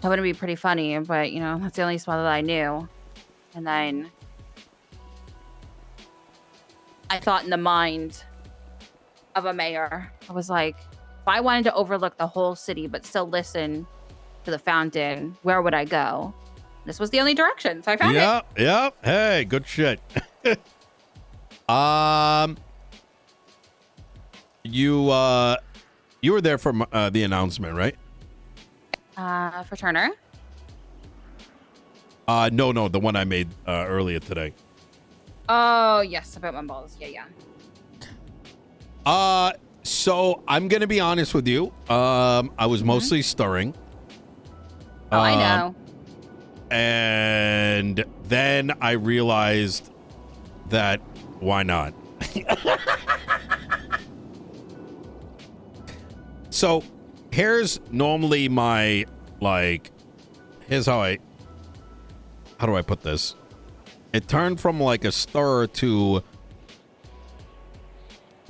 That would be pretty funny, but, that's the only spell that I knew. And then I thought in the mind of a mayor, I was like, if I wanted to overlook the whole city but still listen to the fountain, where would I go? This was the only direction, so I found it. Yeah. Hey, good shit. You were there for the announcement, right? For Turner? No, the one I made earlier today. Oh, yes, about my balls. Yeah. So I'm gonna be honest with you. I was mostly stirring. Oh, I know. And then I realized that why not? So here's normally my, here's how do I put this? It turned from like a stir to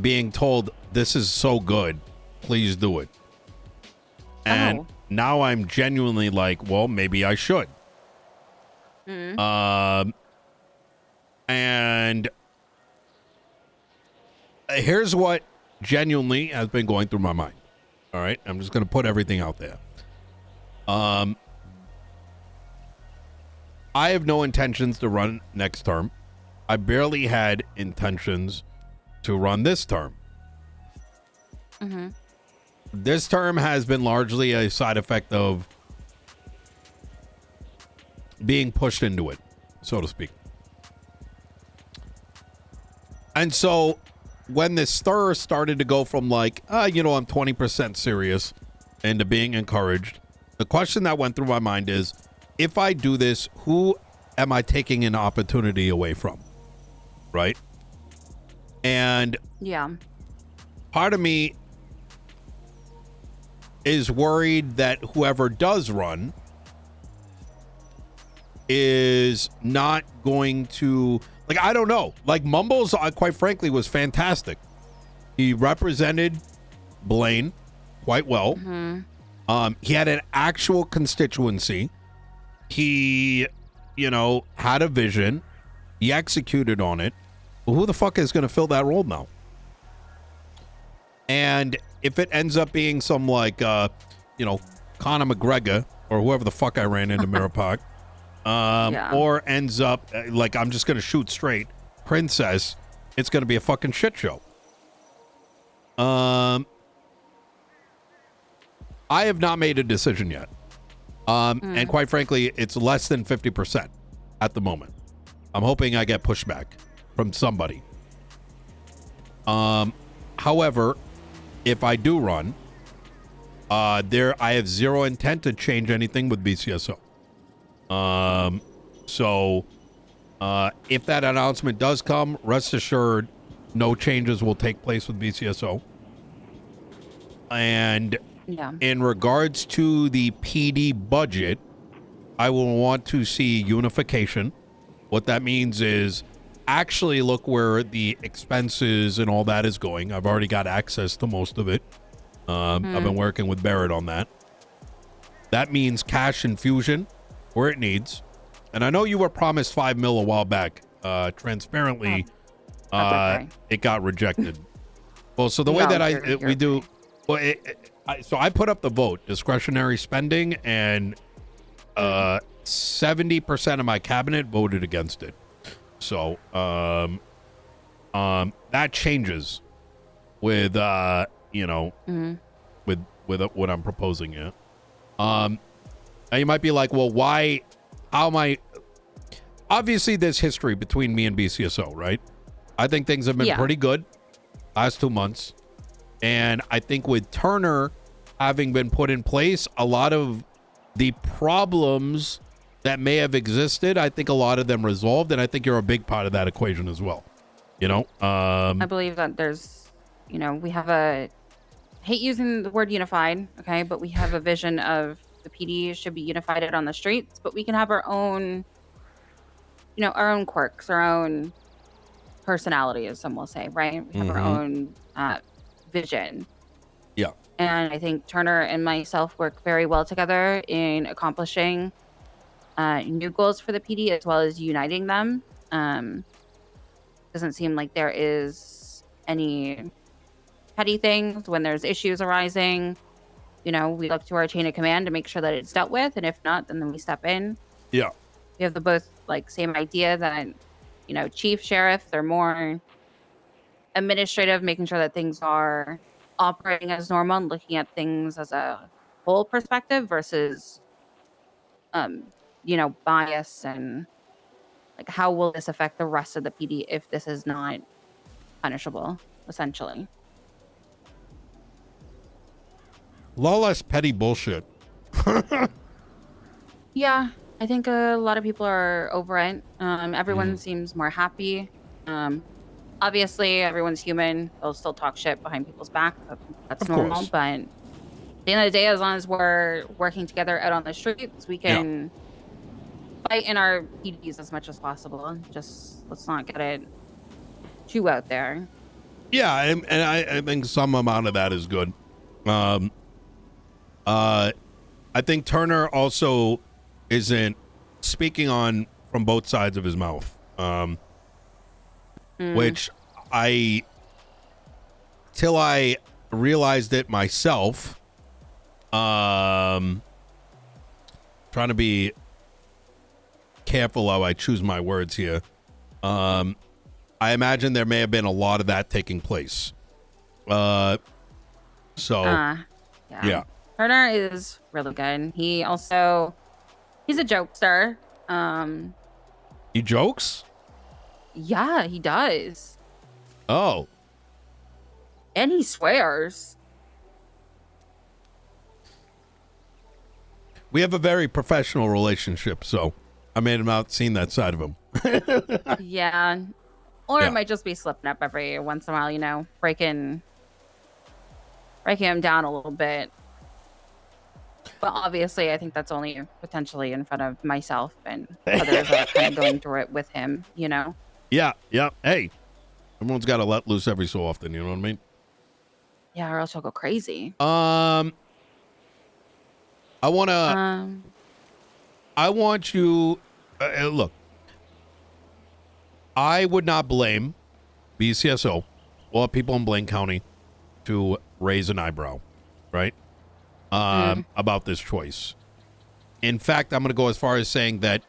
being told, this is so good, please do it. And now I'm genuinely like, well, maybe I should. And here's what genuinely has been going through my mind. All right, I'm just going to put everything out there. I have no intentions to run next term. I barely had intentions to run this term. This term has been largely a side effect of being pushed into it, so to speak. And so when this stir started to go from I'm 20% serious into being encouraged, the question that went through my mind is, if I do this, who am I taking an opportunity away from? Right? And part of me is worried that whoever does run is not going to, I don't know. Mumbles, quite frankly, was fantastic. He represented Blaine quite well. He had an actual constituency. He, had a vision. He executed on it. Well, who the fuck is going to fill that role now? And if it ends up being some Conor McGregor or whoever the fuck I ran into Mirror Park, or ends up I'm just going to shoot straight Princess, it's going to be a fucking shit show. I have not made a decision yet. And quite frankly, it's less than 50% at the moment. I'm hoping I get pushback from somebody. However, if I do run, I have zero intent to change anything with BCSO. So if that announcement does come, rest assured, no changes will take place with BCSO. And in regards to the PD budget, I will want to see unification. What that means is actually look where the expenses and all that is going. I've already got access to most of it. I've been working with Barrett on that. That means cash infusion where it needs. And I know you were promised $5 million a while back. Transparently, it got rejected. Well, so the way that we do, well, so I put up the vote, discretionary spending, and 70% of my cabinet voted against it. So that changes with with what I'm proposing here. Now you might be like, well, why? How am I? Obviously, there's history between me and BCSO, right? I think things have been pretty good last 2 months. And I think with Turner having been put in place, a lot of the problems that may have existed, I think a lot of them resolved. And I think you're a big part of that equation as well. I believe that there's, we have I hate using the word unified, okay, but we have a vision of the PD should be unified on the streets, but we can have our own, our own quirks, our own personality, as some will say, right? We have our own vision. Yeah. And I think Turner and myself work very well together in accomplishing new goals for the PD as well as uniting them. Doesn't seem like there is any petty things when there's issues arising. We look to our chain of command to make sure that it's dealt with, and if not, then we step in. Yeah. We have the both same idea that chief, sheriff, they're more administrative, making sure that things are operating as normal and looking at things as a whole perspective versus bias and how will this affect the rest of the PD if this is not punishable, essentially. A lot less petty bullshit. Yeah, I think a lot of people are over it. Everyone seems more happy. Obviously, everyone's human. They'll still talk shit behind people's back. That's Of normal. course. But at the end of the day, as long as we're working together out on the streets, we can fight in our PDs as much as possible. Just let's not get it too out there. Yeah, and I think some amount of that is good. I think Turner also isn't speaking on from both sides of his mouth, which till I realized it myself, trying to be careful how I choose my words here. I imagine there may have been a lot of that taking place. Yeah. Turner is really good. He's a jokester. He jokes? Yeah, he does. Oh. And he swears. We have a very professional relationship, so I may have not seen that side of him. Yeah. Or it might just be slipping up every once in a while, breaking him down a little bit. But obviously, I think that's only potentially in front of myself and others that are kind of going through it with him, Yeah. Hey, everyone's got to let loose every so often, you know what I mean? Yeah, or else he'll go crazy. I want you, look, I would not blame BCSO or people in Blaine County to raise an eyebrow, right? About this choice. In fact, I'm going to go as far as saying that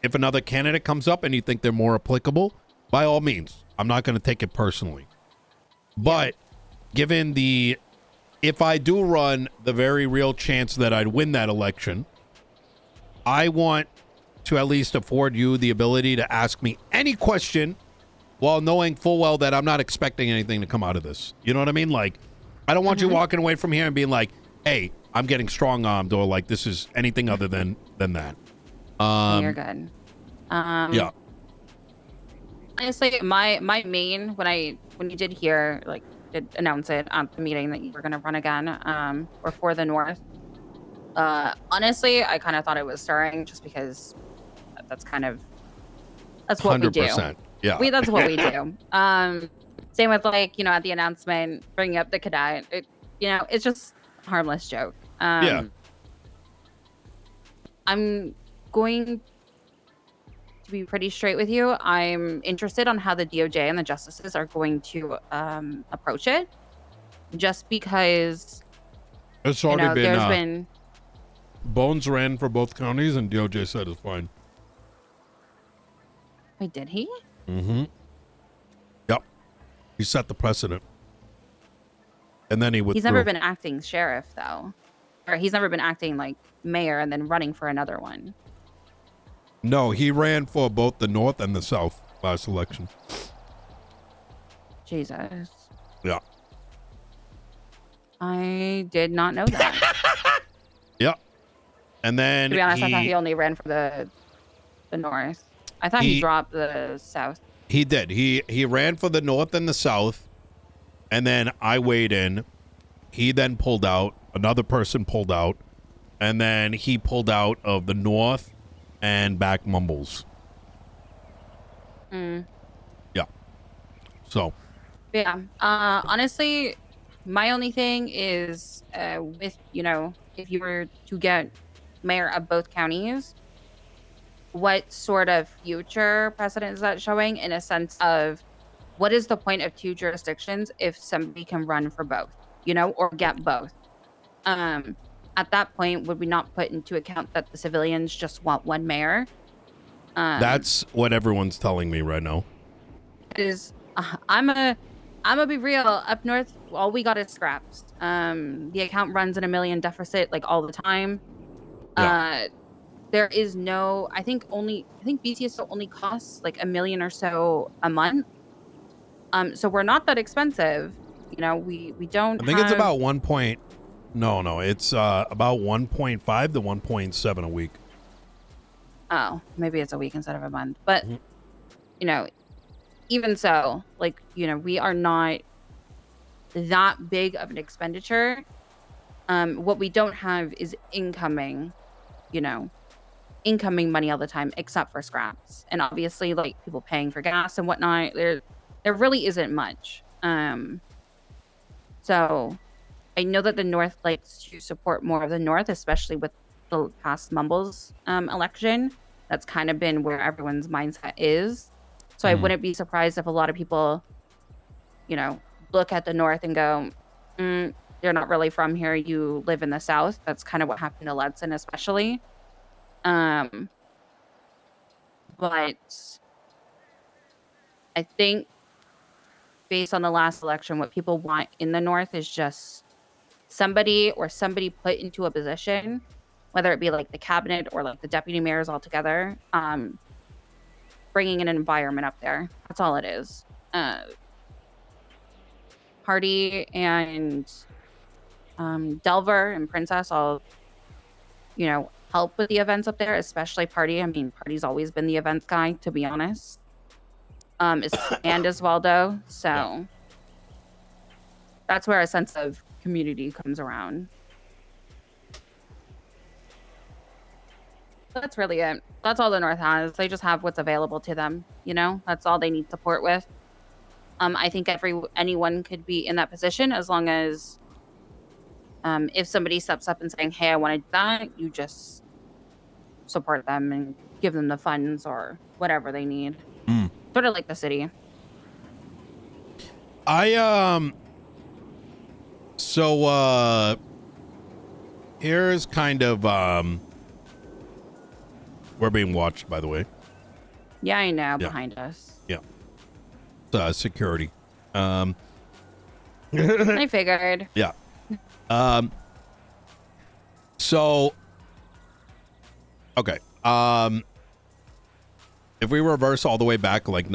if another candidate comes up and you think they're more applicable, by all means, I'm not going to take it personally. But given if I do run the very real chance that I'd win that election, I want to at least afford you the ability to ask me any question while knowing full well that I'm not expecting anything to come out of this. You know what I mean? I don't want you walking away from here and being like, hey, I'm getting strong-armed, or this is anything other than that. You're good. Yeah. Honestly, my main, when you did did announce it at the meeting that you were going to run again, or for the North, honestly, I kind of thought it was stirring just because that's what 100%. We do. Yeah. That's what we do. Same with at the announcement, bringing up the cadet. It's just a harmless joke. Yeah. I'm going to be pretty straight with you. I'm interested on how the DOJ and the justices are going to approach it, just because it's already there's been Bones ran for both counties and DOJ said it's fine. Wait, did he? Mm-hmm. Yep. He set the precedent. And then he withdrew. He's never been acting sheriff, though. Or he's never been acting mayor and then running for another one. No, he ran for both the North and the South last election. Jesus. Yeah. I did not know that. Yep. And then to be honest, I thought he only ran for the North. I thought he dropped the South. He did. He ran for the North and the South, and then I weighed in. He then pulled out. Another person pulled out, and then he pulled out of the North and back Mumbles. Mm. Yeah. So. Yeah. Honestly, My only thing is, with, if you were to get mayor of both counties, what sort of future precedent is that showing in a sense of what is the point of two jurisdictions if somebody can run for both, or get both? Um, at that point, would we not put into account that the civilians just want one mayor? That's what everyone's telling me right now. Is I'm gonna be real. Up north, all we got is scraps. The account runs in a million deficit like all the time. Yeah. Uh, there is no. I think BTS only costs like a million or so a month. So we're not that expensive. We don't I think it's have. about 1 point. No, it's about 1.5 to 1.7 a week. Oh, maybe it's a week instead of a month. But Mhm. you know, even so, like we are not that big of an expenditure. What we don't have is you know, incoming money all the time, except for scraps. And obviously, like people paying for gas and whatnot, there really isn't much. So I know that the North likes to support more of the North, especially with the past Mumbles election. That's kind of been where everyone's mindset is. So I Mhm. wouldn't be surprised if a lot of people, you know, look at the North and go, "You're not really from here. You live in the South." That's kind of what happened to Ledson, especially. Um, but I think based on the last election, what people want in the North is just somebody put into a position, whether it be like the cabinet or like the deputy mayors altogether, bringing an environment up there. That's all it is. Uh, Party and Delver and Princess all, help with the events up there, especially Party. I mean, Party's always been the events guy, to be honest. And Osvaldo. Yeah. So that's where a sense of community comes around. That's really it. That's all the North has. They just have what's available to them. That's all they need support with. I think anyone could be in that position as long as, if somebody steps up and saying, "Hey, I want to do that," you just support them and give them the funds or whatever they need. Mm. Sort of like the city. I so here's kind of we're being watched, by the way. Yeah, I know. Yeah. Behind us. Yeah. Security. I figured. Yeah. So okay. If we reverse all the way back like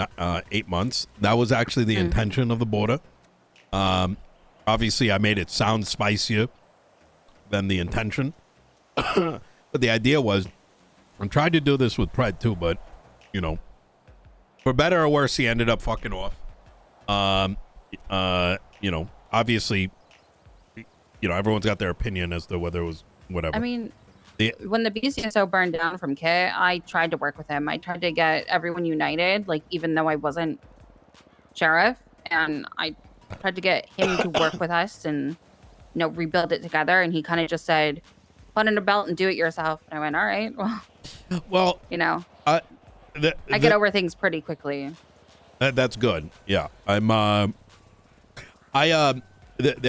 8 months, that was actually the intention of the border. Obviously I made it sound spicier than the intention. But the idea was, I'm trying to do this with Pred too, but for better or worse, he ended up fucking off. Obviously, everyone's got their opinion as to whether it was whatever. I mean, when the BCSO burned down from K, I tried to work with him. I tried to get everyone united, like even though I wasn't sheriff, and I tried to get him to work with us and rebuild it together. And he kind of just said, "Put in a belt and do it yourself." And I went, "All right, well, I get over things pretty quickly." That's good. Yeah, the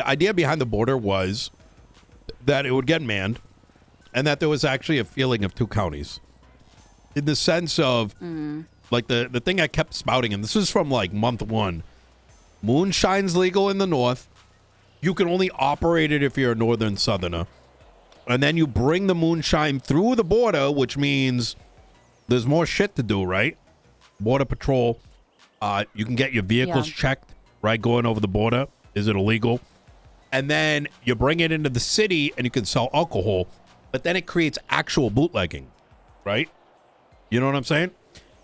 idea behind the border was that it would get manned, and that there was actually a feeling of two counties, in the sense of like the thing I kept spouting, and this is from like month one. Moonshine's legal in the north. You can only operate it if you're a northern southerner, and then you bring the moonshine through the border, which means there's more shit to do, right? Border patrol. You can get your vehicles checked, right? Going over the border. Is it illegal? And then you bring it into the city and you can sell alcohol, but then it creates actual bootlegging, right? You know what I'm saying?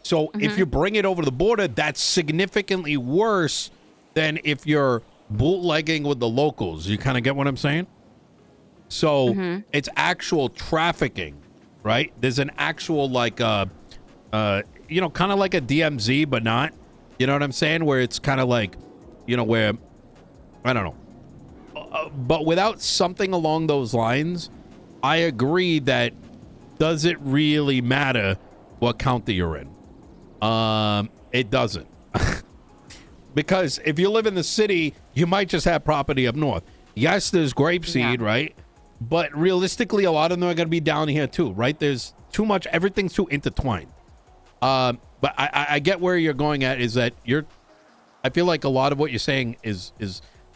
So if you bring it over the border, that's significantly worse than if you're bootlegging with the locals. You kind of get what I'm saying? So it's actual trafficking, right? There's an actual like, kind of like a DMZ, but not. You know what I'm saying? Where it's kind of like, where, I don't know. but without something along those lines, I agree that does it really matter what county you're in? It doesn't. Because if you live in the city, you might just have property up north. Yes, there's grapeseed, right? But realistically, a lot of them are going to be down here too, right? There's too much. Everything's too intertwined. But I get where you're going at is that I feel like a lot of what you're saying is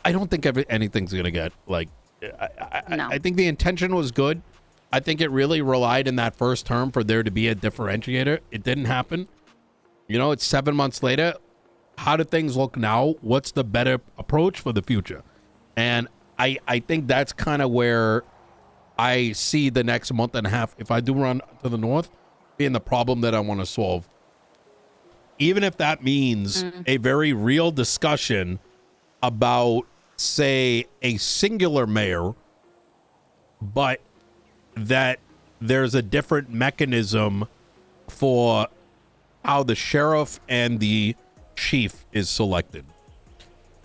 I don't think anything's going to get like, I think the intention was good. I think it really relied in that first term for there to be a differentiator. It didn't happen. You know, it's 7 months later. How do things look now? What's the better approach for the future? And I think that's kind of where I see the next month and a half, if I do run to the north, being the problem that I want to solve. Even if that means a very real discussion about, say, a singular mayor, but that there's a different mechanism for how the sheriff and the chief is selected.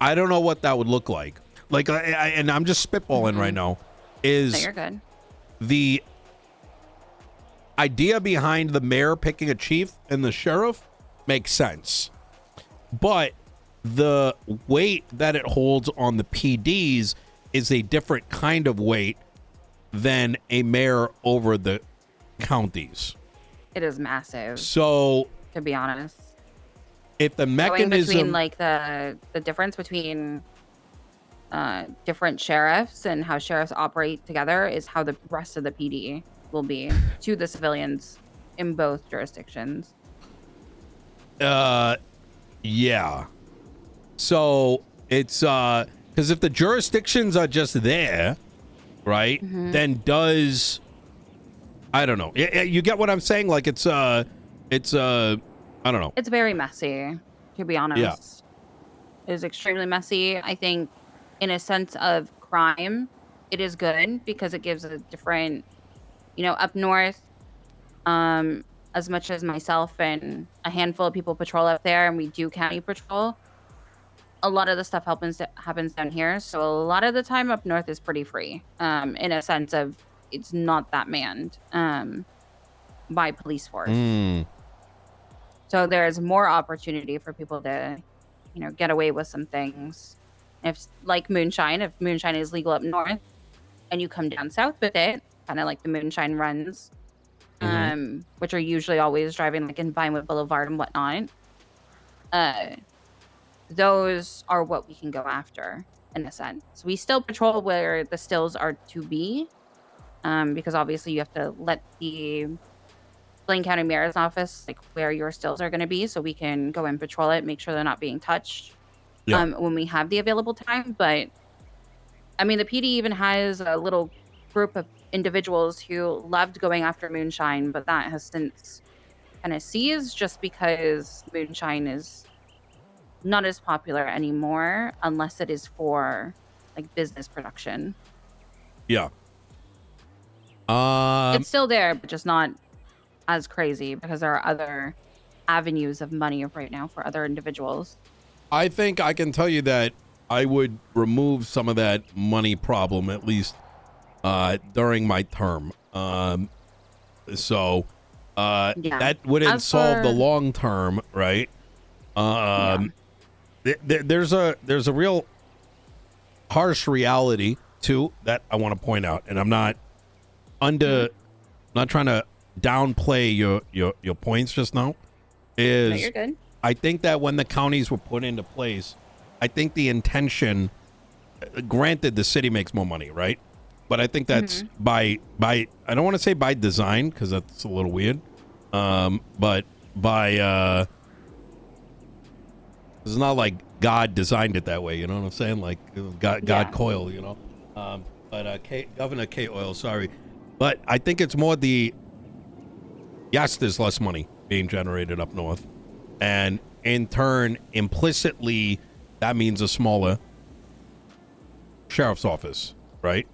I don't know what that would look like. Like, and I'm just spitballing right now. No, you're good. The idea behind the mayor picking a chief and the sheriff makes sense, but the weight that it holds on the PDs is a different kind of weight than a mayor over the counties. It is massive. So, to be honest, if the mechanism going between like the difference between different sheriffs and how sheriffs operate together is how the rest of the PD will be to the civilians in both jurisdictions. Yeah. So it's because if the jurisdictions are just there, right, then does, I don't know. You get what I'm saying? Like it's I don't know. It's very messy, to be honest. Yeah. It is extremely messy. I think in a sense of crime, it is good because it gives a different, up north, as much as myself and a handful of people patrol up there and we do county patrol, a lot of the stuff happens down here. So a lot of the time up north is pretty free, in a sense of it's not that manned by police force. So there's more opportunity for people to, get away with some things. If moonshine is legal up north and you come down south with it, kind of like the moonshine runs, which are usually always driving like in Vinewood Boulevard and whatnot. Those are what we can go after in a sense. We still patrol where the stills are to be, because obviously you have to let the Blaine County Mayor's office like where your stills are going to be, so we can go and patrol it, make sure they're not being touched when we have the available time. But I mean, the PD even has a little group of individuals who loved going after moonshine, but that has since kind of ceased just because moonshine is not as popular anymore unless it is for like business production. Yeah. It's still there, but just not as crazy because there are other avenues of money right now for other individuals. I think I can tell you that I would remove some of that money problem at least during my term. So that wouldn't solve the long term, right? There's a real harsh reality too that I want to point out, and I'm not not trying to downplay your points just now. No, you're good. I think that when the counties were put into place, I think the intention, granted the city makes more money, right? But I think that's by I don't want to say by design because that's a little weird, but by it's not like God designed it that way, you know what I'm saying? Like God Coyle, you know. Governor K. Oil, sorry, but I think it's more yes, there's less money being generated up north, and in turn, implicitly, that means a smaller sheriff's office, right?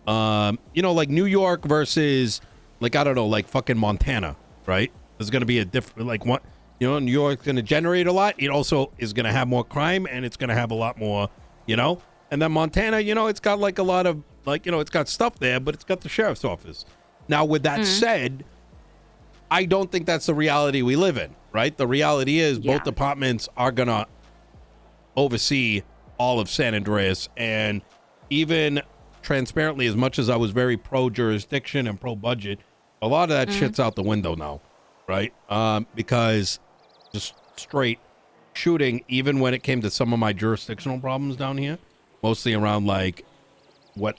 Like New York versus, like, I don't know, like fucking Montana, right? There's going to be a different, like, what, New York's going to generate a lot. It also is going to have more crime, and it's going to have a lot more, And then Montana, it's got like a lot of it's got stuff there, but it's got the sheriff's office. Now, with that said, I don't think that's the reality we live in, right? The reality is both departments are going to oversee all of San Andreas. And even transparently, as much as I was very pro jurisdiction and pro budget, a lot of that shit's out the window now, right? Because just straight shooting, even when it came to some of my jurisdictional problems down here, mostly around like what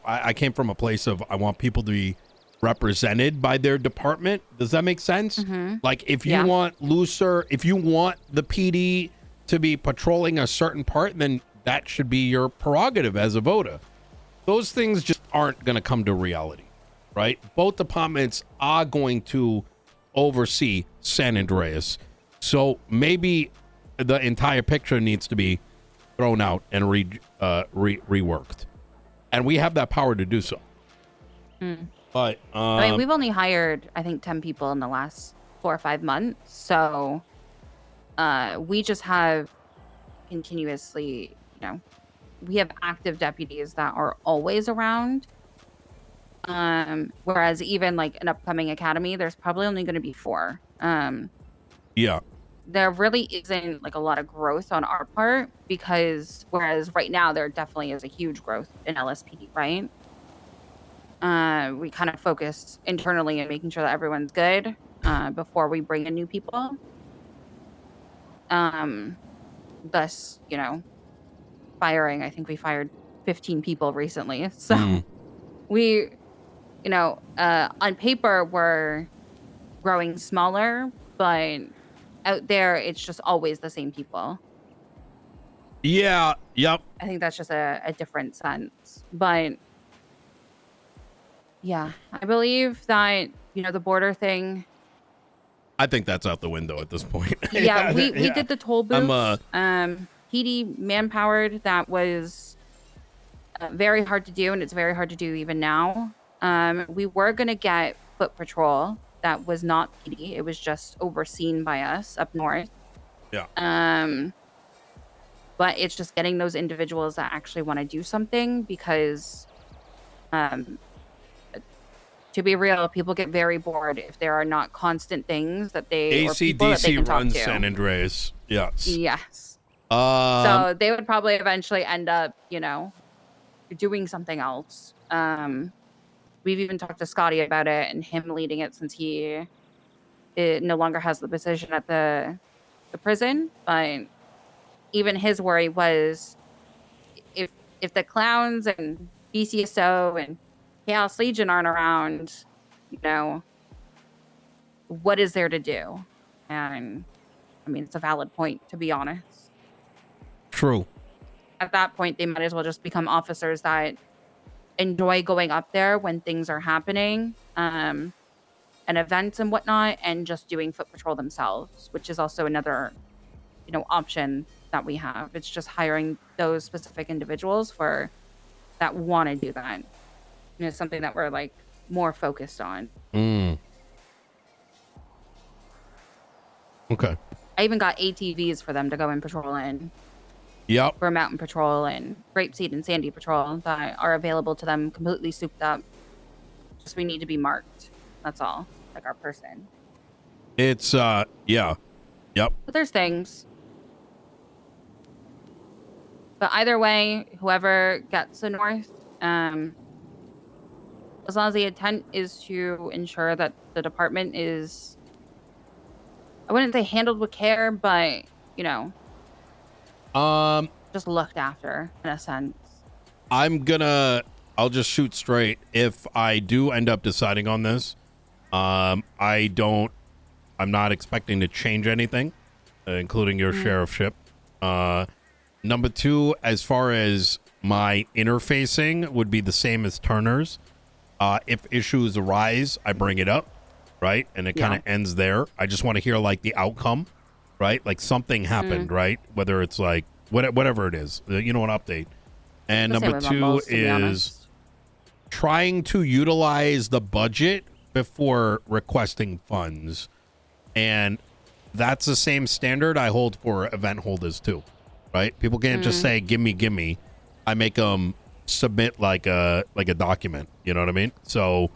I came from a place of, I want people to be represented by their department. Does that make sense? Like if you want looser, if you want the PD to be patrolling a certain part, then that should be your prerogative as a voter. Those things just aren't going to come to reality, right? Both departments are going to oversee San Andreas. So maybe the entire picture needs to be thrown out and reworked. And we have that power to do so. But I mean, we've only hired, I think, 10 people in the last 4 or 5 months. So we just have continuously, we have active deputies that are always around. Whereas even like an upcoming academy, there's probably only going to be 4. There really isn't like a lot of growth on our part, because whereas right now there definitely is a huge growth in LSPD, right? We kind of focus internally on making sure that everyone's good before we bring in new people. Thus, firing. I think we fired 15 people recently. So we, on paper we're growing smaller, but out there it's just always the same people. Yep. I think that's just a different sense. But yeah, I believe that, the border thing, I think that's out the window at this point. we did the toll booths. PD manpowered, that was very hard to do, and it's very hard to do even now. We were going to get foot patrol. That was not PD. It was just overseen by us up north. But it's just getting those individuals that actually want to do something, because to be real, people get very bored if there are not constant things that they ACDC runs San Andreas. Yes. So they would probably eventually end up, doing something else. We've even talked to Scotty about it and him leading it, since he no longer has the position at the prison. But even his worry was, if the clowns and BCSO and Chaos Legion aren't around, what is there to do? And I mean, it's a valid point, to be honest. True. At that point, they might as well just become officers that enjoy going up there when things are happening, and events and whatnot, and just doing foot patrol themselves, which is also another, option that we have. It's just hiring those specific individuals that want to do that. Something that we're like more focused on. Okay. I even got ATVs for them to go and patrol in. Yep. For mountain patrol and grapeseed and sandy patrol that are available to them, completely souped up. Just we need to be marked. That's all. Like our person. It's yeah. Yep. But there's things. But either way, whoever gets the north, as long as the intent is to ensure that the department is, I wouldn't say handled with care, but, just looked after in a sense. I'll just shoot straight. If I do end up deciding on this, I'm not expecting to change anything, including your sheriffship. Number 2, as far as my interfacing, would be the same as Turner's. If issues arise, I bring it up, right? And it kind of ends there. I just want to hear like the outcome, right? Like something happened, right? Whether it's like whatever it is, an update. And number 2 is trying to utilize the budget before requesting funds. And that's the same standard I hold for event holders too, right? People can't just say, gimme. I make them submit like a document. You know what I mean? So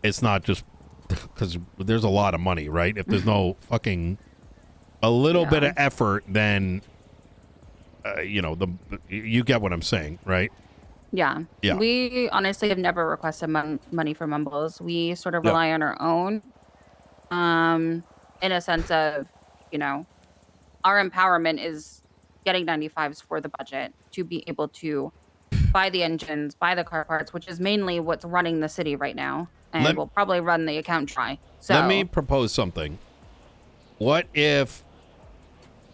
it's not just because there's a lot of money, right? If there's no fucking a little bit of effort, then you know, you get what I'm saying, right? Yeah. Yeah. We honestly have never requested money from Mumbles. We sort of rely on our own, in a sense of, you know, our empowerment is getting 95s for the budget to be able to buy the engines, buy the car parts, which is mainly what's running the city right now, and will probably run the account dry. So let me propose something. What if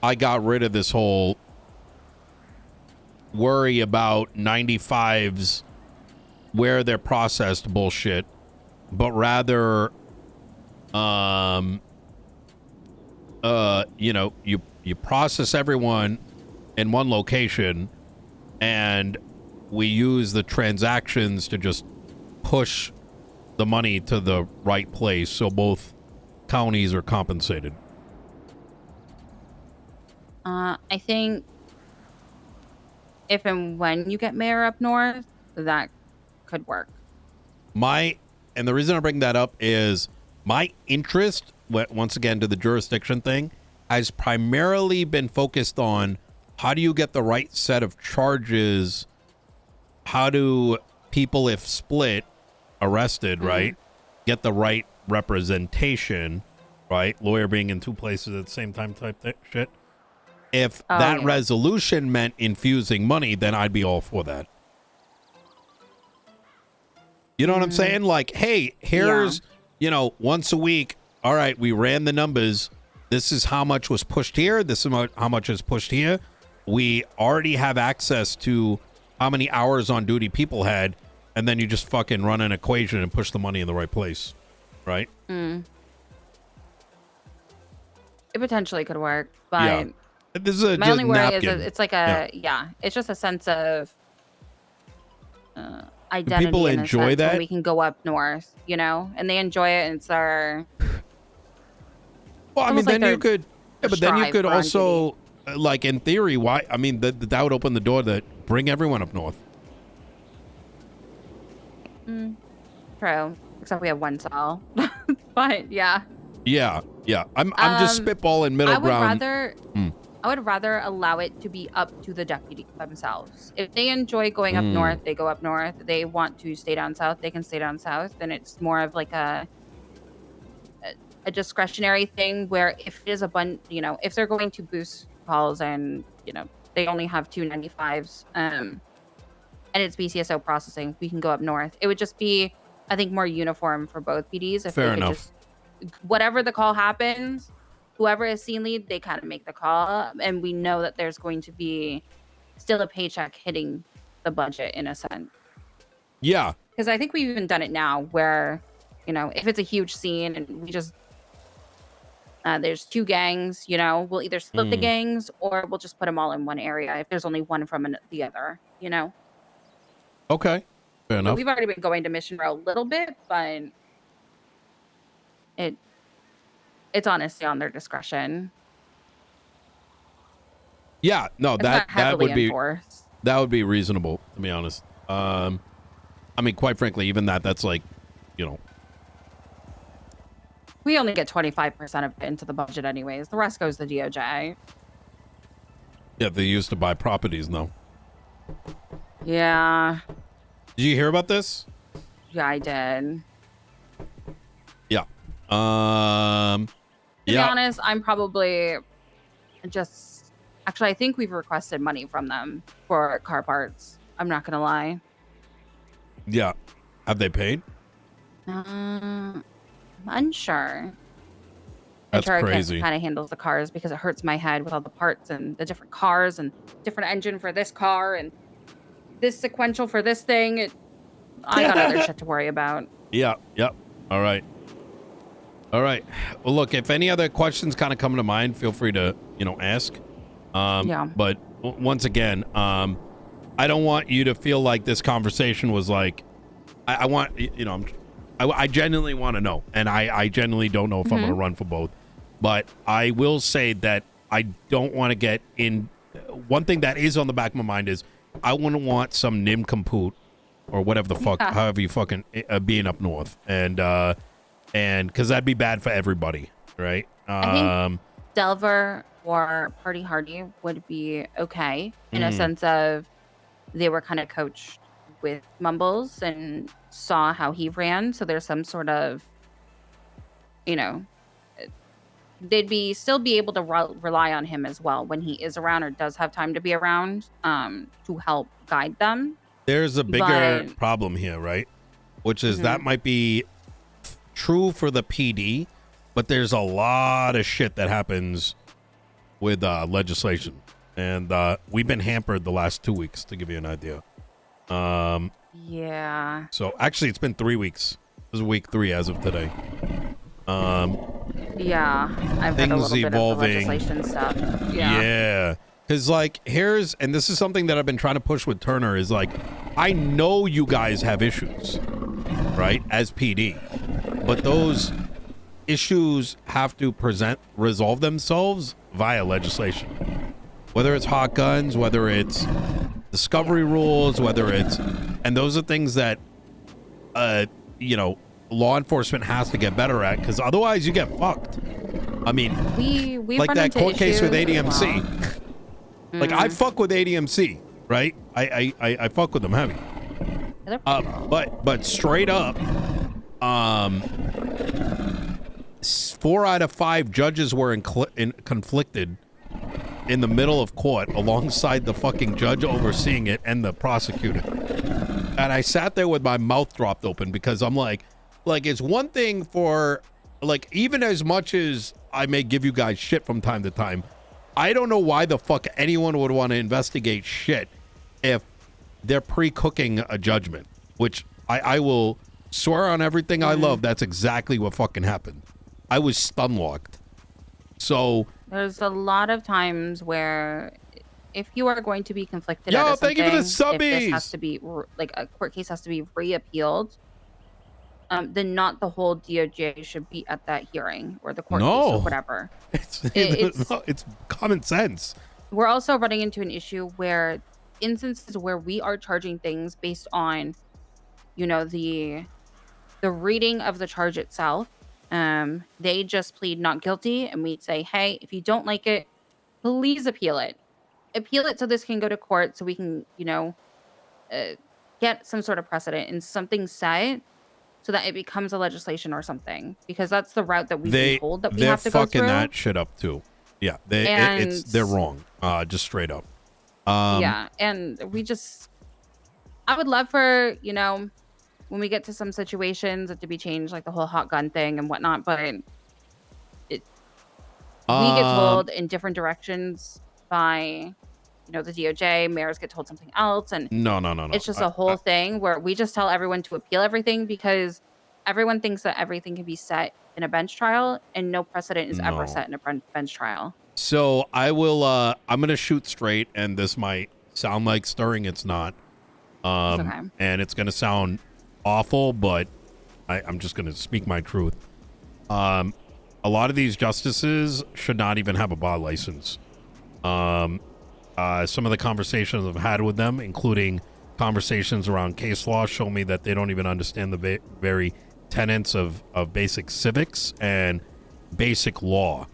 I got rid of this whole worry about 95s where they're processed bullshit, but rather you know, you process everyone in one location and we use the transactions to just push the money to the right place so both counties are compensated. I think if and when you get mayor up north, that could work. And the reason I bring that up is my interest, once again, to the jurisdiction thing, has primarily been focused on how do you get the right set of charges? How do people, if split, arrested, right, get the right representation, right? Lawyer being in two places at the same time type shit. If that resolution meant infusing money, then I'd be all for that. You know what I'm saying? Like, hey, here's, you know, once a week. All right, we ran the numbers. This is how much was pushed here. This is how much is pushed here. We already have access to how many hours on duty people had. And then you just fucking run an equation and push the money in the right place. Right? It potentially could work. But this is my only worry napkin. is it's like it's just a sense of identity. Do people enjoy that? When we can go up north, you know, and they enjoy it, and it's our. Well, I mean, then you could, but then you could also, like in theory, why? I mean, that would open the door to bring everyone up north. True, except we have one cell, but yeah. Yeah. I'm just spitballing middle ground. I would rather allow it to be up to the deputy themselves. If they enjoy going up north, they go up north. They want to stay down south, they can stay down south. Then it's more of like a discretionary thing where if it is you know, if they're going to boost calls and, you know, they only have 295s and it's BCSO processing, we can go up north. It would just be, I think, more uniform for both PDs. If Fair they could enough. just, whatever the call happens, whoever is scene lead, they kind of make the call, and we know that there's going to be still a paycheck hitting the budget in a sense. Yeah. Because I think we've even done it now where, you know, if it's a huge scene and we just, there's two gangs, you know, we'll either split the gangs or we'll just put them all in one area if there's only one from the other, you know? Okay. Fair enough. We've already been going to Mission Row a little bit, but it's honestly on their discretion. Yeah, no, that would be enforced. That would be reasonable, to be honest. I mean, quite frankly, even that's like, you know, we only get 25% of it into the budget anyways. The rest goes to DOJ. Yeah, they used to buy properties now. Yeah. Did you hear about this? Yeah, I did. Yeah. To be honest, I'm probably just... Actually, I think we've requested money from them for car parts. I'm not going to lie. Yeah. Have they paid? Unsure. That's crazy. Kind of handles the cars because it hurts my head with all the parts and the different cars and different engine for this car and this sequential for this thing. I got other shit to worry about. Yeah. Yep. All right. Well, look, if any other questions kind of come to mind, feel free to, you know, ask. But once again, I don't want you to feel like this conversation was like, I want, you know, I genuinely want to know, and I genuinely don't know if I'm going to run for both. But I will say that I don't want to get in. One thing that is on the back of my mind is I wouldn't want some nincompoop or whatever the fuck, however you fucking being up north, and because that'd be bad for everybody, right? I think Delver or Party Hardy would be okay in a sense of they were kind of coached with Mumbles and saw how he ran, so there's some sort of, you know, they'd still be able to rely on him as well when he is around or does have time to be around, to help guide them. There's a bigger problem here, right? Which is that might be true for the PD, but there's a lot of shit that happens with legislation, and we've been hampered the last 2 weeks, to give you an idea. Yeah. So actually, it's been 3 weeks. This is week 3 as of today. Yeah, I've read a little bit of the legislation stuff. Yeah. Because, like, and this is something that I've been trying to push with Turner, is like, I know you guys have issues, right, as PD, but those issues have to resolve themselves via legislation. Whether it's hot guns, whether it's discovery rules, and those are things that, law enforcement has to get better at, because otherwise you get fucked. I mean, we like that court case with ADMC. Well. Like, I fuck with ADMC, right? I fuck with them heavy. But straight up, 4 out of 5 judges were conflicted in the middle of court alongside the fucking judge overseeing it and the prosecutor. And I sat there with my mouth dropped open, because I'm like, it's one thing for, like, even as much as I may give you guys shit from time to time, I don't know why the fuck anyone would want to investigate shit if they're pre-cooking a judgment, which I will swear on everything I love, that's exactly what fucking happened. I was stun-locked. So there's a lot of times where if you are going to be conflicted at something, thank you for the subbies. If this has to be, like, a court case has to be reappealed, then not the whole DOJ should be at that hearing or the court case or whatever. It's common sense. We're also running into an issue where instances where we are charging things based on, the reading of the charge itself. They just plead not guilty, and we say, hey, if you don't like it, please appeal it. Appeal it so this can go to court, so we can, get some sort of precedent and something set, so that it becomes a legislation or something, because that's the route that we've been told that we have to go through. They're fucking that shit up too. Yeah, they're wrong. Just straight up. Yeah, and I would love for, when we get to some situations, it to be changed, like the whole hot gun thing and whatnot, but we get told in different directions by, the DOJ, mayors get told something else, and no. It's just a whole thing where we just tell everyone to appeal everything, because everyone thinks that everything can be set in a bench trial, and no precedent is ever set in a bench trial. So I will, I'm going to shoot straight, and this might sound like stirring. It's not. It's okay. And it's going to sound awful, but I'm just going to speak my truth. A lot of these justices should not even have a bar license. Some of the conversations I've had with them, including conversations around case law, show me that they don't even understand the very tenets of basic civics and basic law.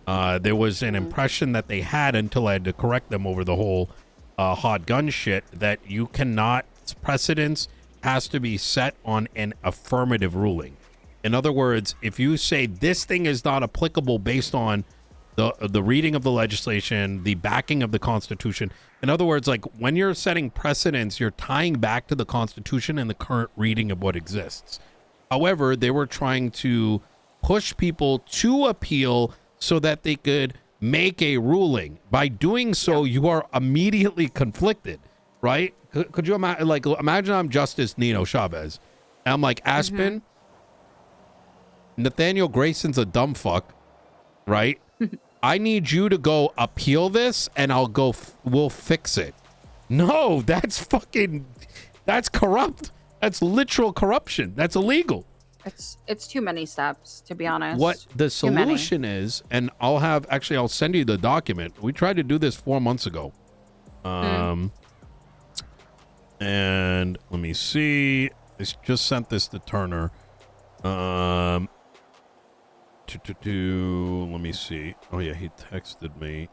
There was an impression that they had, until I had to correct them over the whole hot gun shit, that you cannot, precedence has to be set on an affirmative ruling. In other words, if you say this thing is not applicable based on the reading of the legislation, the backing of the Constitution. In other words, like, when you're setting precedents, you're tying back to the Constitution and the current reading of what exists. However, they were trying to push people to appeal so that they could make a ruling. By doing so, you are immediately conflicted, right? Could you imagine? Like, imagine I'm Justice Nino Chavez, and I'm like, Aspen, Nathaniel Grayson's a dumb fuck, right? I need you to go appeal this, and we'll fix it. No, that's corrupt. That's literal corruption. That's illegal. It's too many steps, to be honest. What the solution is, and I'll send you the document. We tried to do this 4 months ago. And let me see. I just sent this to Turner. Let me see. Oh yeah, he texted me.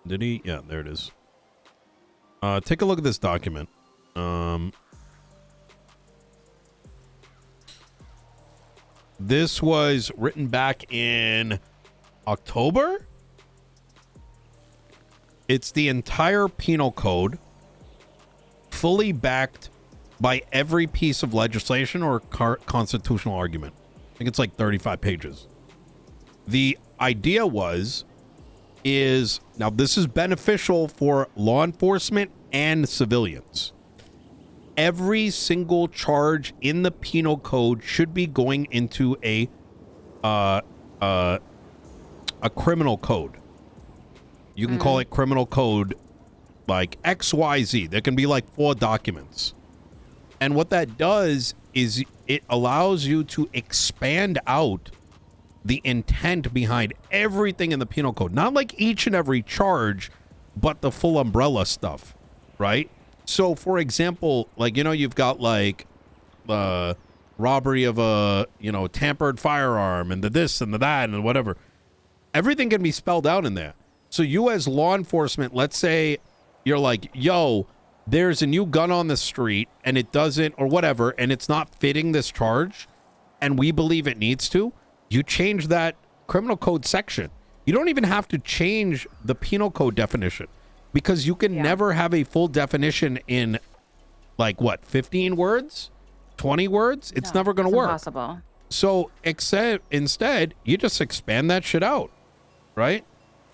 Did he? Yeah, there it is. Take a look at this document. This was written back in October. It's the entire penal code, fully backed by every piece of legislation or constitutional argument. I think it's like 35 pages. The idea is now this is beneficial for law enforcement and civilians. Every single charge in the penal code should be going into a criminal code. You can call it criminal code like XYZ. There can be like 4 documents. And what that does is it allows you to expand out the intent behind everything in the penal code. Not like each and every charge, but the full umbrella stuff, right? So, for example, like, you've got like robbery of a, tampered firearm and the this and the that and whatever. Everything can be spelled out in there. So you as law enforcement, let's say you're like, yo, there's a new gun on the street and it doesn't, or whatever, and it's not fitting this charge, and we believe it needs to, you change that criminal code section. You don't even have to change the penal code definition, because you can never have a full definition in like 15 words, 20 words. It's never going to work. Impossible. So instead, you just expand that shit out, right?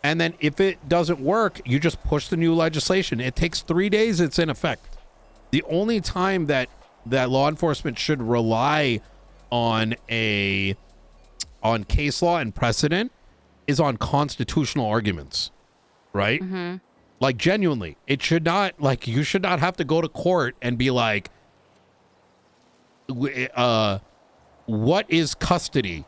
And then if it doesn't work, you just push the new legislation. It takes 3 days. It's in effect. The only time that law enforcement should rely on case law and precedent is on constitutional arguments, right? Mm-hmm. Like, genuinely, it should not, like, you should not have to go to court and be like, what is custody?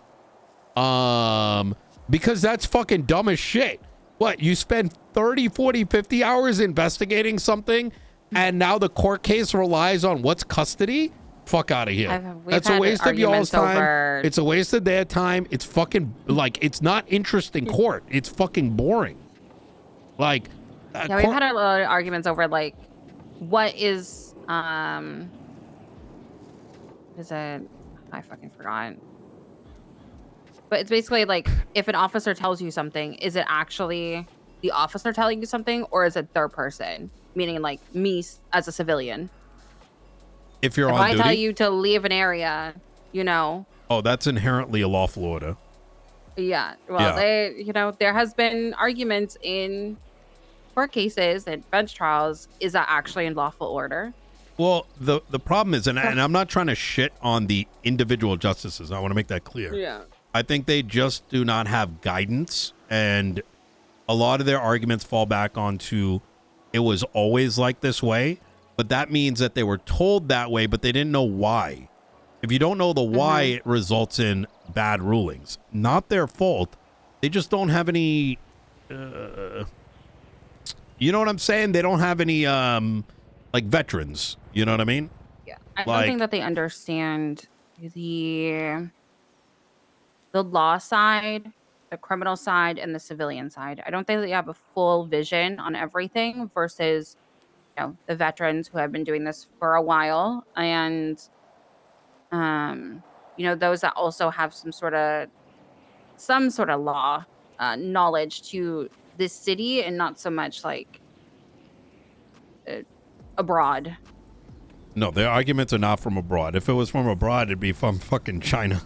Because that's fucking dumb as shit. What, you spend 30, 40, 50 hours investigating something, and now the court case relies on what's custody? Fuck out of here. That's a waste of y'all's time. It's a waste of their time. It's fucking, like, it's not interesting court. It's fucking boring. Like, we've had a lot of arguments over, like, what is it? I fucking forgot. But it's basically like, if an officer tells you something, is it actually the officer telling you something, or is it third person? Meaning like me as a civilian. If you're on duty? If I tell you to leave an area, Oh, that's inherently a lawful order. Yeah. Well, there has been arguments in court cases and bench trials. Is that actually in lawful order? Well, the problem is, and I'm not trying to shit on the individual justices. I want to make that clear. Yeah. I think they just do not have guidance, and a lot of their arguments fall back onto it was always like this way, but that means that they were told that way, but they didn't know why. If you don't know the why, it results in bad rulings. Not their fault. They just don't have any, you know what I'm saying? They don't have any, like, veterans. You know what I mean? Yeah. I don't think that they understand the law side, the criminal side, and the civilian side. I don't think that you have a full vision on everything versus, the veterans who have been doing this for a while, and those that also have some sort of law knowledge to this city, and not so much like abroad. No, their arguments are not from abroad. If it was from abroad, it'd be from fucking China.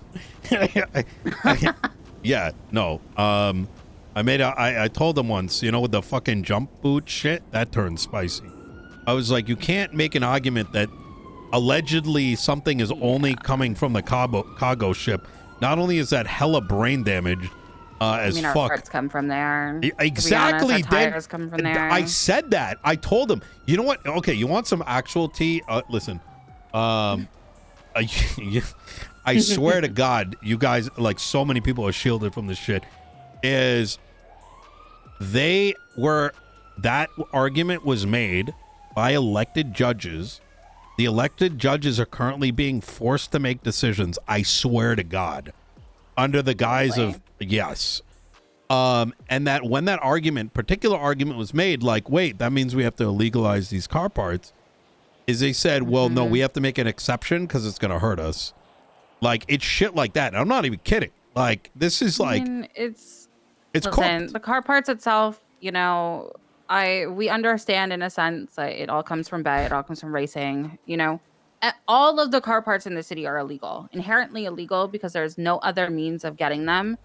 Yeah, no. I told them once, with the fucking jump boot shit, that turned spicy. I was like, you can't make an argument that allegedly something is only coming from the cargo ship. Not only is that hella brain damaged, as fuck. Our parts come from there. Exactly. Honest, our tires come from there. I said that. I told them. You know what? Okay, you want some actual tea? Listen. I swear to God, you guys, like, so many people are shielded from this shit. That argument was made by elected judges. The elected judges are currently being forced to make decisions, I swear to God, under the guise of, yes. And that when that particular argument was made, like, wait, that means we have to legalize these car parts, is they said, well, no, we have to make an exception because it's going to hurt us. Like, it's shit like that. And I'm not even kidding. Like, this is like, it's listen, cooked. The car parts itself, you know, we understand in a sense that it all comes from bet, it all comes from racing, you know. All of the car parts in the city are illegal, inherently illegal, because there's no other means of getting them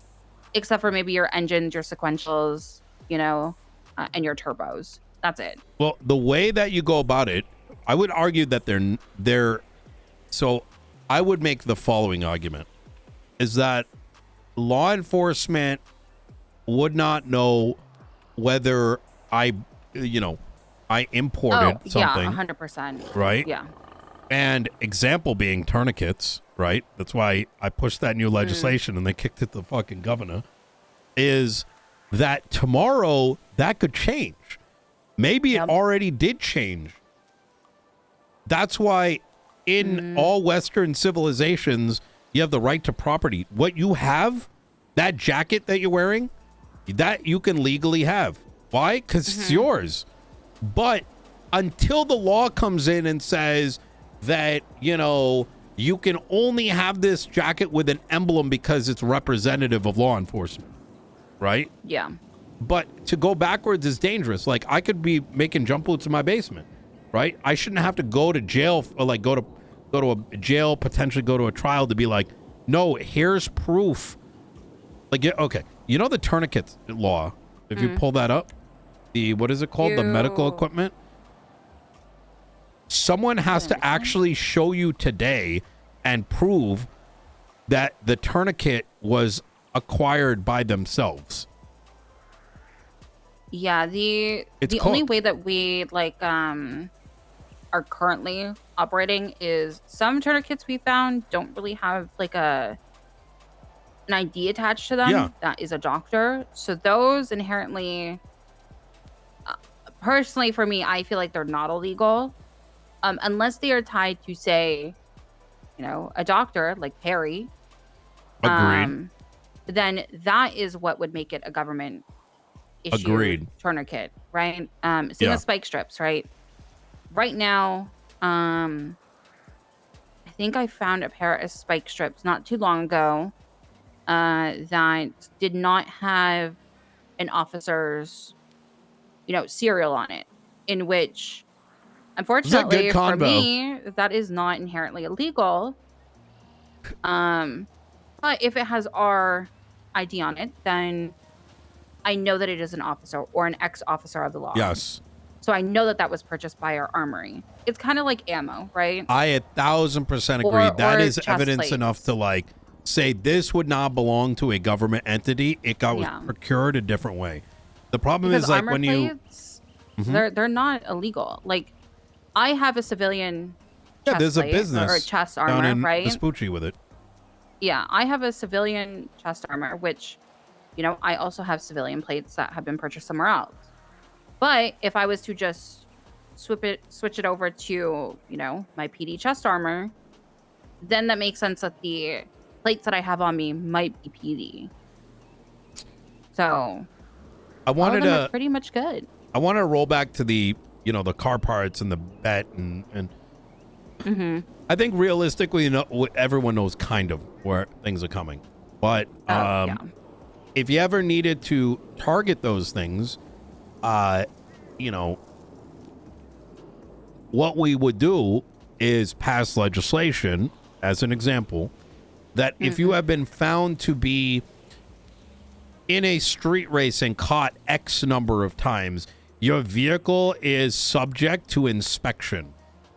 except for maybe your engines, your sequentials, you know, and your turbos. That's it. Well, the way that you go about it, I would argue that they're so I would make the following argument is that law enforcement would not know whether I imported something. Yeah, 100%. Right? Yeah. And example being tourniquets, right? That's why I pushed that new legislation and they kicked it to the fucking governor, is that tomorrow that could change. Maybe it already did change. That's why in all Western civilizations, you have the right to property. What you have, that jacket that you're wearing, that you can legally have. Why? Because it's yours. But until the law comes in and says that, you know, you can only have this jacket with an emblem because it's representative of law enforcement, right? Yeah. But to go backwards is dangerous. Like, I could be making jump boots in my basement, right? I shouldn't have to go to jail or like go to a jail, potentially go to a trial to be like, no, here's proof. Like, okay, you know the tourniquet law, if you pull that up, what is it called? The medical equipment. Someone has to actually show you today and prove that the tourniquet was acquired by themselves. Yeah, the only way that we are currently operating is some tourniquets we found don't really have like an ID attached to them. Yeah. That is a doctor. So those inherently, personally for me, I feel like they're not illegal, unless they are tied to, say, you know, a doctor like Perry. Agreed. Then that is what would make it a government issue tourniquet, right? Same as spike strips, right? Right now, I think I found a pair of spike strips not too long ago that did not have an officer's, you know, serial on it, in which, unfortunately for me, that is not inherently illegal. But if it has our ID on it, then I know that it is an officer or an ex-officer of the law. Yes. So I know that that was purchased by our armory. It's kind of like ammo, right? I 1,000% agree. That is evidence enough to like say this would not belong to a government entity. It was procured a different way. The problem is like when plates, they're not illegal. Like, I have a civilian chest there's plate a business or a chest armor, down in right? Vespucci with it. Yeah, I have a civilian chest armor, which, you know, I also have civilian plates that have been purchased somewhere else. But if I was to just switch it over to, you know, my PD chest armor, then that makes sense that the plates that I have on me might be PD. So I wanted all of them are pretty much good. I want to roll back to the, you know, the car parts and the bet and I think realistically, you know, everyone knows kind of where things are coming. But if you ever needed to target those things, you know, what we would do is pass legislation, as an example, that if you have been found to be in a street race and caught X number of times, your vehicle is subject to inspection.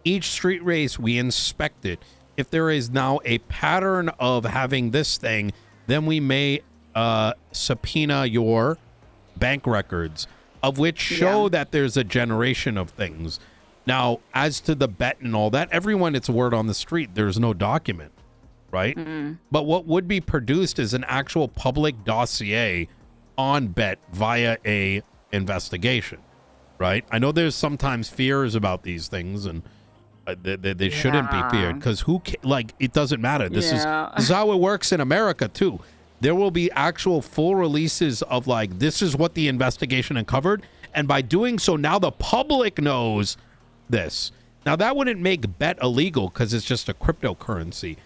Each street race, we inspect it. If there is now a pattern of having this thing, then we may subpoena your bank records, of which show that there's a generation of things. Now, as to the bet and all that, everyone, it's a word on the street. There's no document, right? But what would be produced is an actual public dossier on bet via a investigation. right? I know there's sometimes fears about these things, and they shouldn't be feared because like it doesn't matter. This is how it works in America too. There will be actual full releases of like this is what the investigation uncovered, and by doing so, now the public knows this. Now that wouldn't make bet illegal because it's just a cryptocurrency,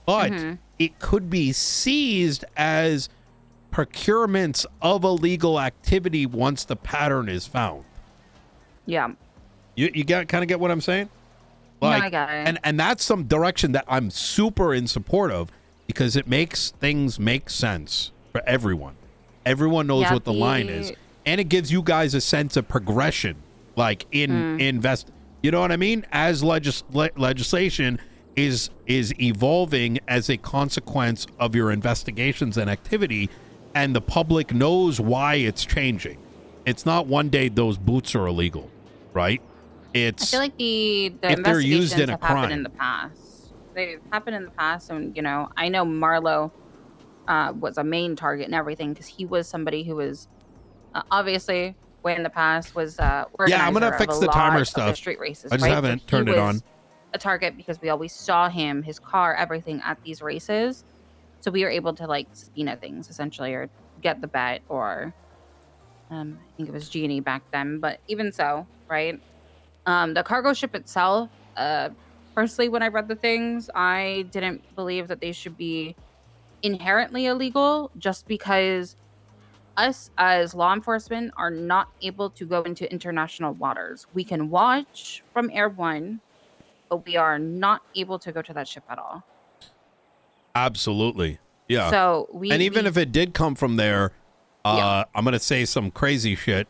but it could be seized as procurements of illegal activity once the pattern is found. Yeah. You kind of get what I'm saying? Like, no, I got it. And that's some direction that I'm super in support of because it makes things make sense for everyone. Everyone knows what the line is. And it gives you guys a sense of progression, like in invest. You know what I mean? As legislation is evolving as a consequence of your investigations and activity, and the public knows why it's changing. It's not one day those boots are illegal, right? It's I feel like the if they're used in a have crime. happened in the past. They've happened in the past, and you know, I know Marlo was a main target and everything because he was somebody who was obviously way in the past was yeah, I'm gonna fix the timer stuff. Street races. I just haven't turned it on. A target because we always saw him, his car, everything at these races. So we were able to like subpoena things essentially, or get the bet, or I think it was G&E back then. But even so, right? The cargo ship itself, personally, when I read the things, I didn't believe that they should be inherently illegal just because us as law enforcement are not able to go into international waters. We can watch from Air One, but we are not able to go to that ship at all. Absolutely. Yeah. So even if it did come from there, I'm going to say some crazy shit.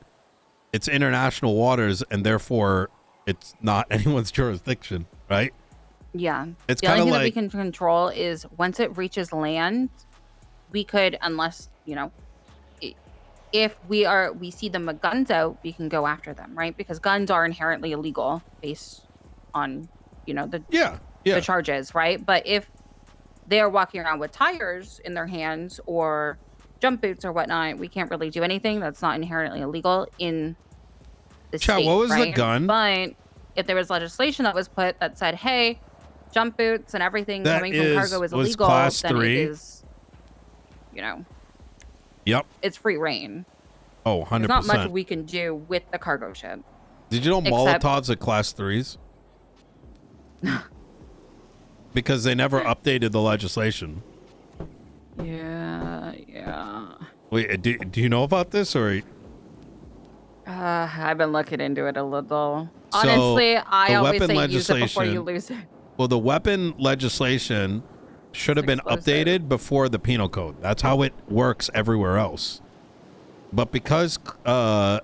It's international waters, and therefore it's not anyone's jurisdiction, right? Yeah. It's the kind of only thing like that we can control is once it reaches land, we could, unless, you know, if we see them with guns out, we can go after them, right? Because guns are inherently illegal based on, you know, the charges, right? But if they're walking around with tires in their hands or jump boots or whatnot, we can't really do anything. That's not inherently illegal in the state, what was right? the gun? But if there was legislation that was put that said, hey, jump boots and everything coming from cargo is illegal, class then 3. it is, you know, it's free reign. Oh, 100%. There's not much we can do with the cargo ship. Did you know Molotovs are class 3s? Because they never updated the legislation. Yeah. Wait, do you know about this, or? I've been looking into it a little. So, honestly, I always say use it before you lose it. Well, the weapon legislation should have been updated before the penal code. That's how it works everywhere else. But because class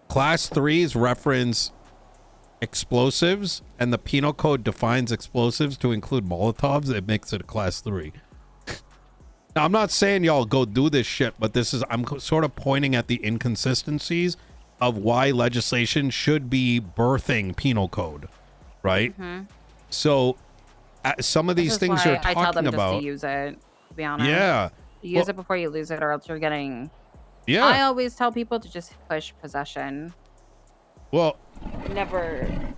3s reference explosives and the penal code defines explosives to include Molotovs, it makes it a class 3. Now, I'm not saying y'all go do this shit, but I'm sort of pointing at the inconsistencies of why legislation should be birthing penal code, right? So some of these things you're talking I tell them about, just to use it, to be honest. Yeah. Use it before you lose it, or else you're getting. Yeah. I always tell people to just push possession. Well.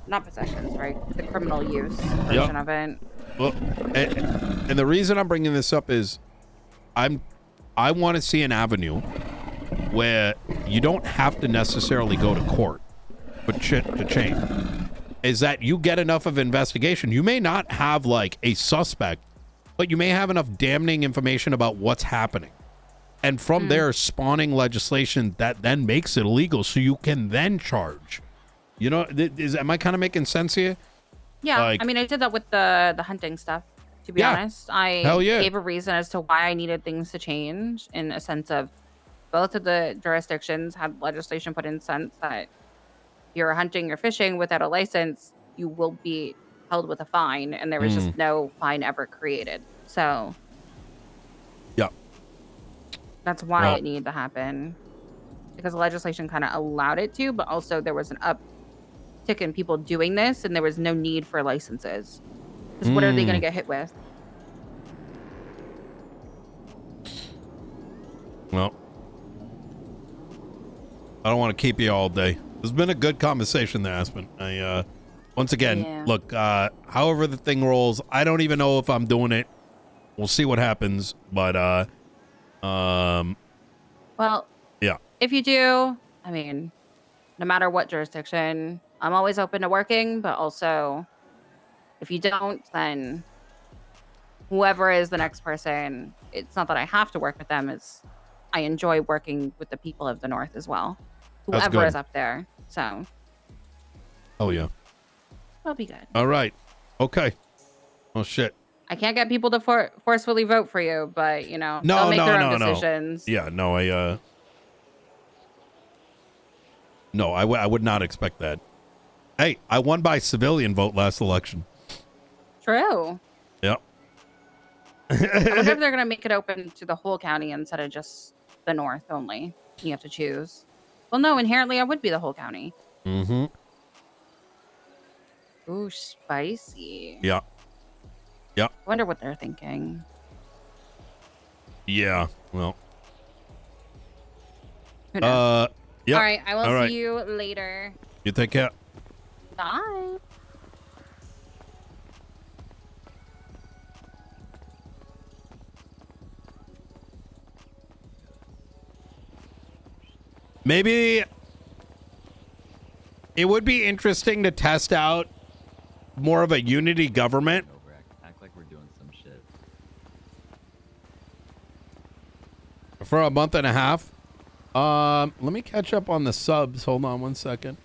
Not possessions, right? The criminal use version of it. Well, and the reason I'm bringing this up is, I want to see an avenue where you don't have to necessarily go to court for shit to change. Is that you get enough of investigation. You may not have like a suspect, but you may have enough damning information about what's happening. And from there, spawning legislation that then makes it illegal so you can then charge. You know, am I kind of making sense here? Yeah, I mean, I did that with the hunting stuff, to be honest. I gave a reason as to why I needed things to change, in a sense of both of the jurisdictions had legislation put in sense that you're hunting or fishing without a license, you will be held with a fine, and there was just no fine ever created. So that's why it needed to happen, because the legislation kind of allowed it to, but also there was an uptick in people doing this, and there was no need for licenses, because what are they going to get hit with? Well, I don't want to keep you all day. It's been a good conversation there, Aspen. Once again, look, however the thing rolls, I don't even know if I'm doing it. We'll see what happens, but, well, yeah. if you do, I mean, no matter what jurisdiction, I'm always open to working, but also if you don't, then whoever is the next person, it's not that I have to work with them. It's I enjoy working with the people of the North as well. That's Whoever good. is up there. So. Oh, yeah. It'll be good. All right. Okay. Oh, shit. I can't get people to forcefully vote for you, but, you know, they'll make their own decisions. Yeah, no, no, I would not expect that. Hey, I won by civilian vote last election. True. Yep. I wonder if they're going to make it open to the whole county instead of just the North only. You have to choose. Well, no, inherently I would be the whole county. Mm-hmm. Ooh, spicy. Yeah. Yeah. I wonder what they're thinking. Yeah. Well. Who knows? Yeah. All right. I will see you later. You take care. Bye. Maybe it would be interesting to test out more of a unity government. Act like we're doing some shit. For a month and a half. Let me catch up on the subs. Hold on one second.